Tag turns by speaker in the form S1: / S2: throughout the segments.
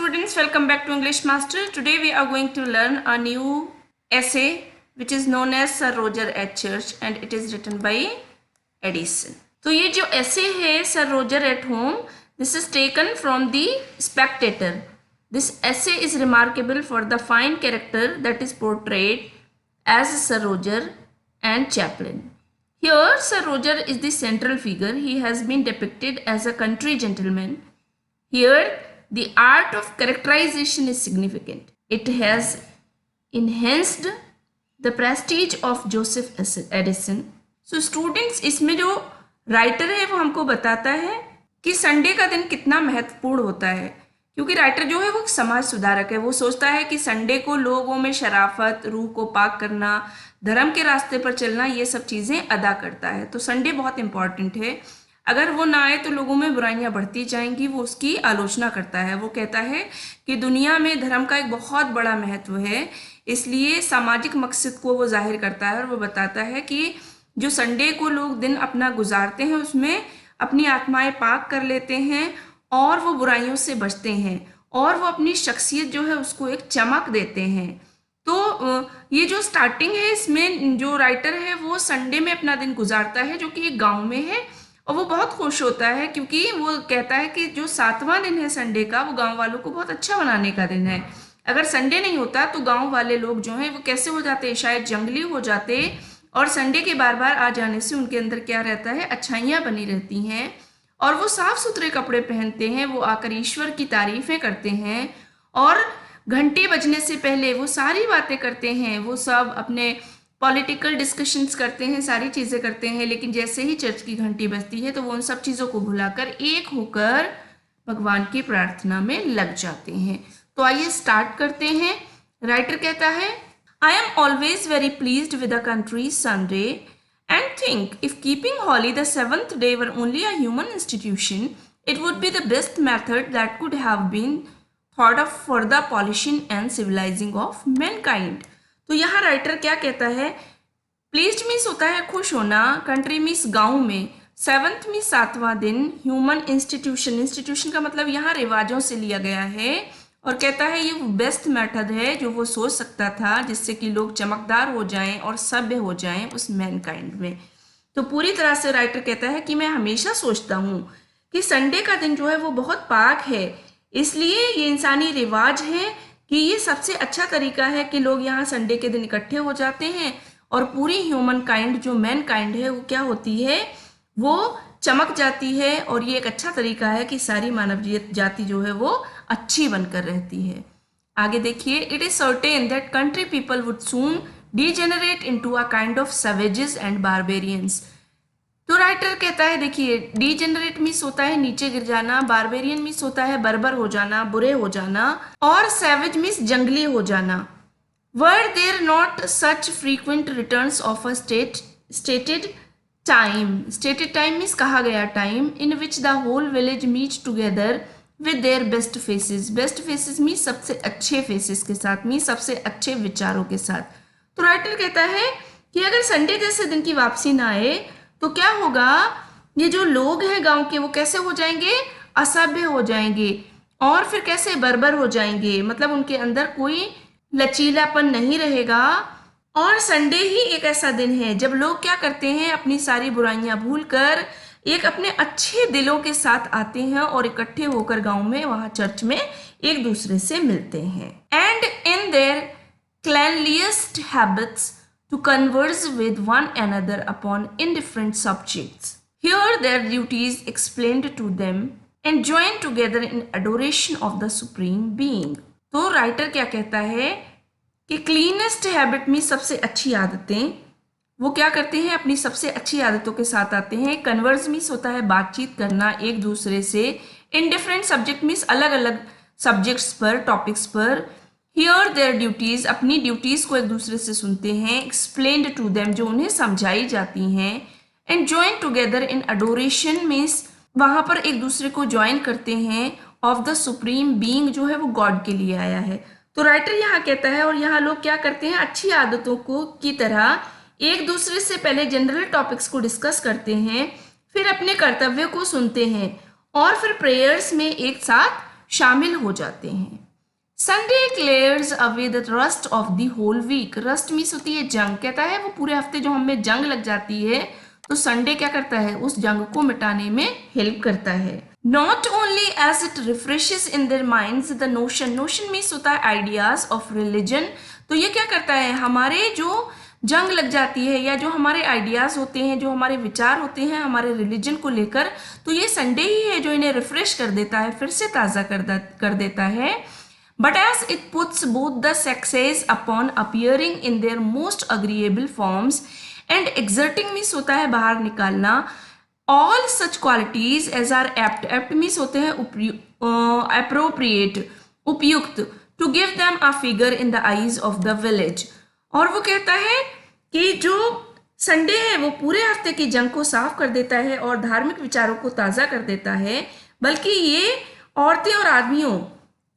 S1: students, welcome back to English Master. Today we are going to learn a new essay which is known as Sir Roger at Church and it is written by Edison. तो ये जो essay है Sir Roger at Home, this is taken from the Spectator. This essay is remarkable for the fine character that is portrayed as Sir Roger and Chaplin. Here Sir Roger is the central figure. He has been depicted as a country gentleman. Here the art of characterization is significant. It has enhanced the prestige of Joseph Edison. So students, इसमें जो writer है वो हमको बताता है कि Sunday का दिन कितना महत्वपूर्ण होता है, क्योंकि राइटर जो है वो समाज सुधारक है। वो सोचता है कि संडे को लोगों में शराफत, रूह को पाक करना, धर्म के रास्ते पर चलना, ये सब चीज़ें अदा करता है। तो संडे बहुत इम्पॉर्टेंट है। अगर वो ना आए तो लोगों में बुराइयां बढ़ती जाएंगी। वो उसकी आलोचना करता है। वो कहता है कि दुनिया में धर्म का एक बहुत बड़ा महत्व है, इसलिए सामाजिक मकसद को वो जाहिर करता है। और वो बताता है कि जो संडे को लोग दिन अपना गुजारते हैं उसमें अपनी आत्माएं पाक कर लेते हैं और वो बुराइयों से बचते हैं और वो अपनी शख्सियत जो है उसको एक चमक देते हैं। तो ये जो स्टार्टिंग है इसमें जो राइटर है वो संडे में अपना दिन गुजारता है, जो कि एक गाँव में है, और वो बहुत खुश होता है क्योंकि वो कहता है कि जो 7वां दिन है संडे का वो गांव वालों को बहुत अच्छा बनाने का दिन है। अगर संडे नहीं होता तो गांव वाले लोग जो हैं वो कैसे हो जाते, शायद जंगली हो जाते। और संडे के बार बार आ जाने से उनके अंदर क्या रहता है, अच्छाइयाँ बनी रहती हैं और वो साफ सुथरे कपड़े पहनते हैं। वो आकर ईश्वर की तारीफ़ें करते हैं और घंटे बजने से पहले वो सारी बातें करते हैं। वो सब अपने पॉलिटिकल डिस्कशंस करते हैं, सारी चीज़ें करते हैं, लेकिन जैसे ही चर्च की घंटी बजती है तो वो उन सब चीज़ों को भुलाकर एक होकर भगवान की प्रार्थना में लग जाते हैं। तो आइए स्टार्ट करते हैं। राइटर कहता है, I am always very pleased with the country Sunday and think if keeping holy the 7th day were only a human institution it would be the best method that could have been thought of for the polishing and civilizing of mankind. तो यहाँ writer क्या कहता है, pleased means होता है खुश होना, country means गांव में, 7th मीन्स 7वां दिन, ह्यूमन इंस्टीट्यूशन, इंस्टीट्यूशन का मतलब यहाँ रिवाजों से लिया गया है। और कहता है ये बेस्ट मेथड है जो वो सोच सकता था जिससे कि लोग चमकदार हो जाएं और सभ्य हो जाएं उस मैनकाइंड में। तो पूरी तरह से राइटर कहता है कि मैं हमेशा सोचता हूँ कि संडे का दिन जो है वो बहुत पाक है, इसलिए ये इंसानी रिवाज है कि ये सबसे अच्छा तरीका है कि लोग यहाँ संडे के दिन इकट्ठे हो जाते हैं और पूरी ह्यूमन काइंड जो मैन काइंड है वो क्या होती है, वो चमक जाती है। और ये एक अच्छा तरीका है कि सारी मानव जाति जो है वो अच्छी बनकर रहती है। आगे देखिए, it is certain that country people would soon degenerate into a kind of savages and barbarians. तो राइटर कहता है, देखिए, डीजेनरेट मीन्स होता है नीचे गिर जाना, बारबेरियन मीन्स होता है बर्बर हो जाना, बुरे हो जाना, और सैवेज मीन्स जंगली हो जाना। Were there not such frequent returns of a stated time means कहा गया time, in which the whole village meet together with their best faces. Best faces means सबसे अच्छे फेसेस के साथ, मीन्स सबसे अच्छे विचारों के साथ। तो राइटर कहता है कि अगर संडे जैसे दिन की वापसी ना आए तो क्या होगा, ये जो लोग हैं गांव के वो कैसे हो जाएंगे, असभ्य हो जाएंगे और फिर कैसे बर्बर हो जाएंगे, मतलब उनके अंदर कोई लचीलापन नहीं रहेगा। और संडे ही एक ऐसा दिन है जब लोग क्या करते हैं, अपनी सारी बुराइयां भूलकर एक अपने अच्छे दिलों के साथ आते हैं और इकट्ठे होकर गांव में वहां चर्च में एक दूसरे से मिलते हैं। And in their cleanliest habits to converse with one another upon indifferent subjects. Here their duties explained to them and joined together in adoration of the supreme being. तो राइटर क्या कहता है कि क्लीनेस्ट हैबिट में सबसे अच्छी आदतें, वो क्या करते हैं, अपनी सबसे अच्छी आदतों के साथ आते हैं। कन्वर्स मीन्स होता है बातचीत करना एक दूसरे से, इनडिफरेंट सब्जेक्ट मीन्स अलग अलग सब्जेक्ट्स पर, टॉपिक्स पर। हियर देयर ड्यूटीज, अपनी ड्यूटीज को एक दूसरे से सुनते हैं, एक्सप्लेन्ड टू देम, जो उन्हें समझाई जाती हैं, and join together in Adoration means वहाँ पर एक दूसरे को ज्वाइन करते हैं, ऑफ द सुप्रीम बीइंग, जो है वो गॉड के लिए आया है। तो राइटर यहाँ कहता है, और यहाँ लोग क्या करते हैं, अच्छी आदतों को की तरह एक दूसरे से पहले जनरल टॉपिक्स को डिस्कस करते हैं, फिर अपने कर्तव्य को सुनते हैं और फिर प्रेयर्स में एक साथ शामिल हो जाते हैं। Sunday clears away the rust of the whole week. Rust means होती है जंग, कहता है वो पूरे हफ्ते जो हमें जंग लग जाती है तो संडे क्या करता है, उस जंग को मिटाने में हेल्प करता है। Not only as it refreshes in their minds the notion, notion means होता है आइडियाज ऑफ रिलीजन। तो ये क्या करता है, हमारे जो जंग लग जाती है या जो हमारे आइडियाज होते हैं, जो हमारे विचार होते हैं हमारे रिलीजन को लेकर, तो ये संडे ही है जो इन्हें रिफ्रेश कर देता है, फिर से ताज़ा कर देता है। But as it puts both the sexes upon appearing in their most agreeable forms and exerting means होता है बाहर निकालना, all such qualities as are apt means होते हैं appropriate, उपयुक्त, to give them a figure in the eyes of the village। और वो कहता है कि जो संडे है वो पूरे हफ्ते की जंग को साफ कर देता है और धार्मिक विचारों को ताज़ा कर देता है, बल्कि ये औरतें और आदमियों,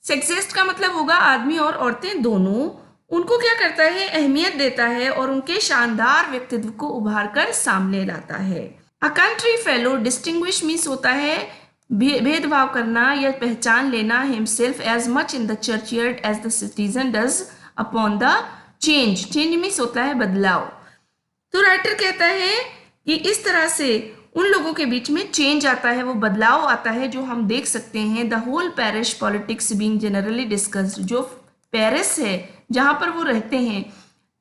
S1: सेक्सिस्ट का मतलब होगा आदमी और औरतें दोनों, उनको क्या करता है, अहमियत देता है और उनके शानदार व्यक्तित्व को उभार कर सामने लाता है। A country fellow distinguish means होता है भेदभाव करना या पहचान लेना, himself as much in the churchyard as the citizen does upon the change, change means होता है बदलाव। तो राइटर कहता है कि इस तरह से उन लोगों के बीच में चेंज आता है, वो बदलाव आता है जो हम देख सकते हैं। The whole parish politics being generally discussed, जो पेरिस है जहाँ पर वो रहते हैं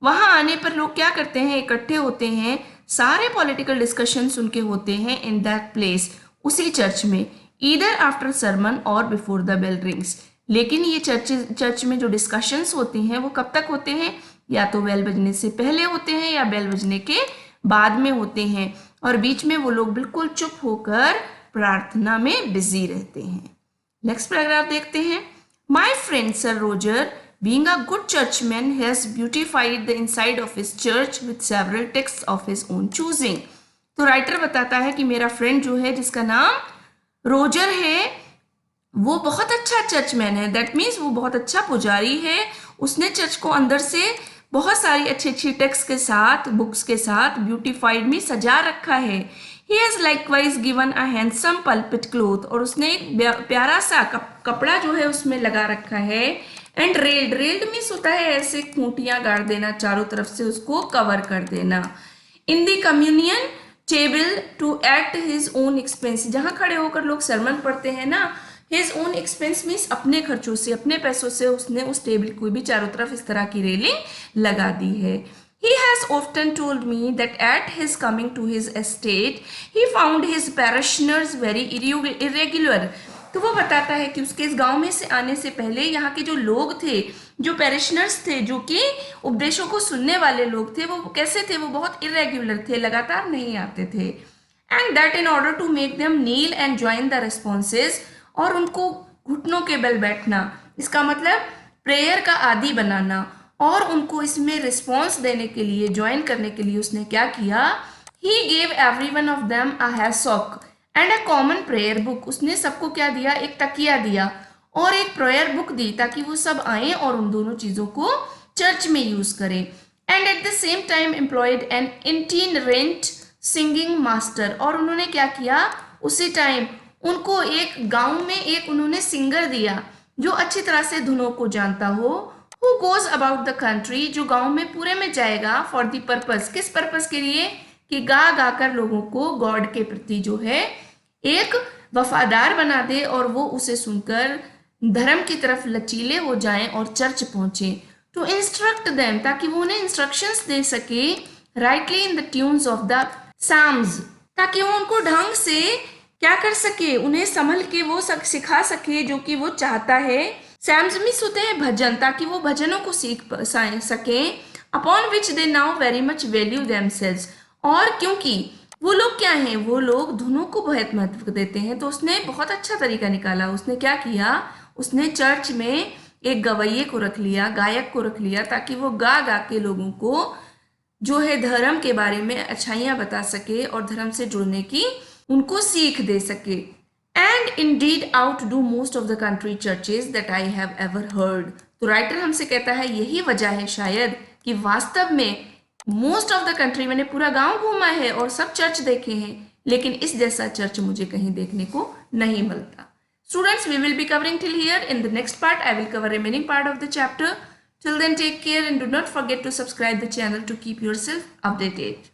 S1: वहाँ आने पर लोग क्या करते हैं, इकट्ठे होते हैं, सारे पॉलिटिकल डिस्कशंस उनके होते हैं इन दैट प्लेस, उसी चर्च में, ईदर आफ्टर सरमन और बिफोर द बेल रिंग्स। लेकिन ये चर्च में जो डिस्कशंस होती हैं वो कब तक होते हैं, या तो बेल बजने से पहले होते हैं या बेल बजने के बाद में होते हैं, और बीच में वो लोग बिल्कुल चुप होकर प्रार्थना में बिजी रहते हैं। नेक्स्ट पैराग्राफ देखते हैं। My friend sir Roger being a good churchman has beautified the inside of his church with several texts of his own choosing. तो राइटर बताता है कि मेरा फ्रेंड जो है जिसका नाम रोजर है वो बहुत अच्छा चर्चमैन है, दैट मीन्स वो बहुत अच्छा पुजारी है। उसने चर्च को अंदर से बहुत सारी अच्छी अच्छी टेक्स्ट के साथ, बुक्स के साथ ब्यूटीफाइड में सजा रखा है। He has likewise given a handsome pulpit cloth, और उसने एक प्यारा सा कपड़ा जो है उसमें लगा रखा है। एंड रेल्ड, रेल्ड मीन्स होता है ऐसे खूंटियाँ गाड़ देना, चारों तरफ से उसको कवर कर देना। In the communion table to at his own expense, जहाँ खड़े होकर लोग सरमन पढ़ते हैं ना, हिज ओन एक्सपेंस मीन्स अपने खर्चों से, अपने पैसों से उसने उस टेबल को भी चारों तरफ इस तरह की रेलिंग लगा दी है। He has often told me that at his coming to his estate, he found his parishioners very irregular. तो वो बताता है कि उसके इस गांव में से आने से पहले यहाँ के जो लोग थे, जो पैरिशनर्स थे, जो कि उपदेशों को सुनने वाले लोग थे, वो कैसे थे, वो बहुत इरेग्युलर थे, लगातार नहीं आते थे। And that in order to make them kneel and join the responses, और उनको घुटनों के बल बैठना, इसका मतलब प्रेयर का आदी बनाना, और उनको इसमें रिस्पॉन्स देने के लिए, ज्वाइन करने के लिए उसने क्या किया, he gave every one of them a hassock and a common prayer book. उसने सबको क्या दिया, एक तकिया दिया और एक प्रेयर बुक दी, ताकि वो सब आए और उन दोनों चीज़ों को चर्च में यूज करें। And at the same time employed an itinerant singing master, और उन्होंने क्या किया, उसी टाइम उनको एक गाँव में एक उन्होंने सिंगर दिया जो अच्छी तरह से धुनों को जानता हो, who goes about the country, जो गांव में पूरे में जाएगा, for the purpose, किस पर्पस के लिए, कि गा गा कर लोगों को गॉड के प्रति जो है एक वफादार बना दे और वो उसे सुनकर धर्म की तरफ लचीले हो जाएं और चर्च पहुंचे। टू इंस्ट्रक्ट देम, ताकि वो उन्हें इंस्ट्रक्शंस दे सके, rightly in the tunes of the psalms, ताकि वो उनको ढंग से क्या कर सके, उन्हें संभल के वो सिखा सके जो कि वो चाहता है। सैम्स मीन्स होते हैं भजन, ताकि वो भजनों को सीख सकें। Upon which they now very much value themselves, और क्योंकि वो लोग क्या हैं, वो लोग धुनों को बहुत महत्व देते हैं, तो उसने बहुत अच्छा तरीका निकाला। उसने क्या किया, उसने चर्च में एक गवैये को रख लिया, गायक को रख लिया, ताकि वो गा गा के लोगों को जो है धर्म के बारे में अच्छाइयाँ बता सके और धर्म से जुड़ने की उनको सीख दे सके। And indeed outdo most of the country churches that I have ever heard. तो राइटर हमसे कहता है यही वजह है शायद कि वास्तव में मोस्ट ऑफ द कंट्री, मैंने पूरा गांव घूमा है और सब चर्च देखे हैं, लेकिन इस जैसा चर्च मुझे कहीं देखने को नहीं मिलता। Students, we will be covering till here. In the next part, I will cover remaining part of the chapter. Till then, take care and do not forget to subscribe the channel to keep yourself updated.